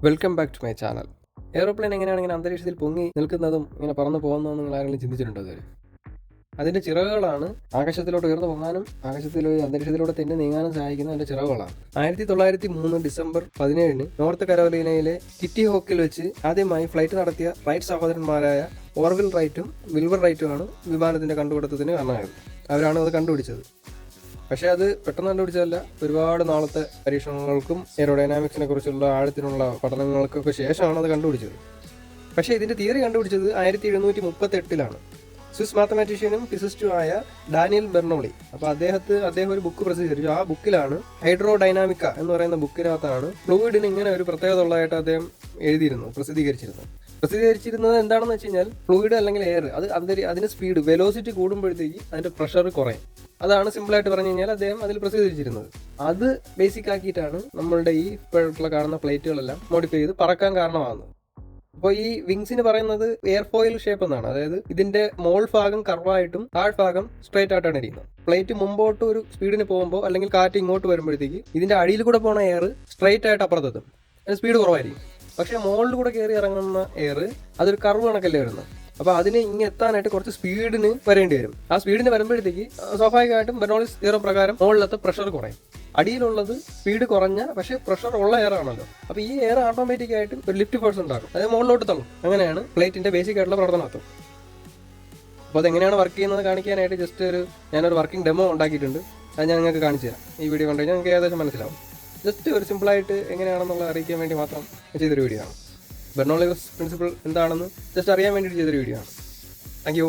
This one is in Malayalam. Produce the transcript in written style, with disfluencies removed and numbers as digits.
Welcome back to my channel. Aeroplane എങ്ങനെയാണ് ഇങ്ങനെ അന്തരീക്ഷത്തിൽ പൊങ്ങി നിൽക്കുന്നതും ഇങ്ങനെ പറന്നു പോകുന്നതും നിങ്ങൾ ആരെങ്കിലും ചിന്തിച്ചിട്ടുണ്ടോ അതുവരെ? അതിൻ്റെ ചിറകുകളാണ് ആകാശത്തിലോട്ട് ഉയർന്നു പോകാനും അന്തരീക്ഷത്തിലൂടെ തന്നെ നീങ്ങാനും സഹായിക്കുന്ന അതിൻ്റെ ചിറകുകളാണ്. 1903 ഡിസംബർ 17 നോർത്ത് കരോലീനയിലെ കിറ്റി ഹോക്കിൽ വെച്ച് ആദ്യമായി ഫ്ലൈറ്റ് നടത്തിയ റൈറ്റ് സഹോദരന്മാരായ ഓർവിൽ റൈറ്റും വിൽബർ റൈറ്റുമാണ് വിമാനത്തിൻ്റെ കണ്ടുപിടുത്തത്തിന് കാരണമായത്. അവരാണ് അത് കണ്ടുപിടിച്ചത്. പക്ഷേ അത് പെട്ടെന്ന് കണ്ടുപിടിച്ചതല്ല. ഒരുപാട് നാളത്തെ പരീക്ഷണങ്ങൾക്കും എയറോഡൈനാമിക്സിനെ കുറിച്ചുള്ള ആഴത്തിനുള്ള പഠനങ്ങൾക്കൊക്കെ ശേഷമാണ് അത് കണ്ടുപിടിച്ചത്. പക്ഷേ ഇതിൻ്റെ തിയറി കണ്ടുപിടിച്ചത് 1738 സ്വിസ് മാത്തമാറ്റീഷ്യനും ഫിസിസ്റ്റുമായ ഡാനിയൽ ബെർണോളി. അപ്പോൾ അദ്ദേഹം ഒരു ബുക്ക് പ്രസിദ്ധീകരിച്ചു. ആ ബുക്കിലാണ് ഹൈഡ്രോഡൈനാമിക്ക എന്ന് പറയുന്ന ബുക്കിനകത്താണ് ഫ്ലൂയിഡിന് ഇങ്ങനെ ഒരു പ്രത്യേകത ഉള്ളതായിട്ട് അദ്ദേഹം പ്രസിദ്ധീകരിച്ചിരുന്നത് എന്താണെന്ന് വെച്ച് കഴിഞ്ഞാൽ, ഫ്ലൂയിഡ് അല്ലെങ്കിൽ എയർ അതിന് സ്പീഡ് വെലോസിറ്റി കൂടുമ്പോഴത്തേക്ക് അതിൻ്റെ പ്രഷർ കുറയും. അതാണ് സിമ്പിളായിട്ട് പറഞ്ഞു കഴിഞ്ഞാൽ അദ്ദേഹം അതിൽ പ്രസിദ്ധീകരിച്ചിരുന്നത്. അത് ബേസിക് ആക്കിയിട്ടാണ് നമ്മളുടെ ഈ ഇപ്പോഴുള്ള കാണുന്ന ഫ്ലൈറ്റുകളെല്ലാം മോഡിഫൈ ചെയ്ത് പറക്കാൻ കാരണമാകുന്നത്. അപ്പോൾ ഈ വിങ്സിന് പറയുന്നത് എയർഫോയിൽ ഷേപ്പ് എന്നാണ്. അതായത് ഇതിന്റെ മോൾ ഭാഗം കർവായിട്ടും താഴ്ഭാഗം സ്ട്രൈറ്റ് ആയിട്ടാണ് ഇരിക്കുന്നത്. ഫ്ലൈറ്റ് മുമ്പോട്ട് ഒരു സ്പീഡിന് പോകുമ്പോൾ അല്ലെങ്കിൽ കാറ്റ് ഇങ്ങോട്ട് വരുമ്പോഴത്തേക്ക് ഇതിന്റെ അടിയിൽ കൂടെ പോകുന്ന എയർ സ്ട്രൈറ്റ് ആയിട്ട് അപ്പുറത്തെത്തും. അതിന് സ്പീഡ് കുറവായിരിക്കും. പക്ഷേ മോളിൽ കൂടെ കയറി ഇറങ്ങുന്ന എയർ അതൊരു കർവ് കണക്കല്ലേ വരുന്നത്. അപ്പോൾ അതിന് ഇങ്ങനെ എത്താനായിട്ട് കുറച്ച് സ്പീഡിന് വരേണ്ടി വരും. ആ സ്പീഡിന് വരുമ്പോഴത്തേക്ക് സ്വാഭാവികമായിട്ടും ബെർണോളിസ് തിയറം പ്രകാരം മുകളിലത്തെ പ്രഷർ കുറയും. അടിയിലുള്ളത് സ്പീഡ് കുറഞ്ഞ പക്ഷേ പ്രഷർ ഉള്ള എയർ ആണല്ലോ. അപ്പോൾ ഈ എയർ ഓട്ടോമാറ്റിക് ആയിട്ട് ഒരു ലിഫ്റ്റ് ഫോഴ്സ് ഉണ്ടാകും. അതായത് മുകളിലോട്ട് തള്ളും. അങ്ങനെയാണ് ഫ്ലൈറ്റിന്റെ ബേസിക് ആയിട്ടുള്ള പ്രവർത്തനം. അപ്പോൾ അതെങ്ങനെയാണ് വർക്ക് ചെയ്യുന്നത് കാണിക്കാനായിട്ട് ഞാനൊരു വർക്കിംഗ് ഡെമോ ഉണ്ടാക്കിയിട്ടുണ്ട്. അത് ഞാൻ നിങ്ങൾക്ക് കാണിച്ചു തരാം. ഈ വീഡിയോ കണ്ടു കഴിഞ്ഞാൽ നിങ്ങൾക്ക് ഏകദേശം മനസ്സിലാവും. ജസ്റ്റ് ഒരു സിമ്പിളായിട്ട് എങ്ങനെയാണെന്നുള്ളത് അറിയിക്കാൻ വേണ്ടി മാത്രം ചെയ്തൊരു വീഡിയോ ആണ്. ബെർണോളിസ് പ്രിൻസിപ്പിൾ എന്താണെന്ന് ജസ്റ്റ് അറിയാൻ വേണ്ടിയിട്ട് ചെയ്തൊരു വീഡിയോ ആണ്. Thank you.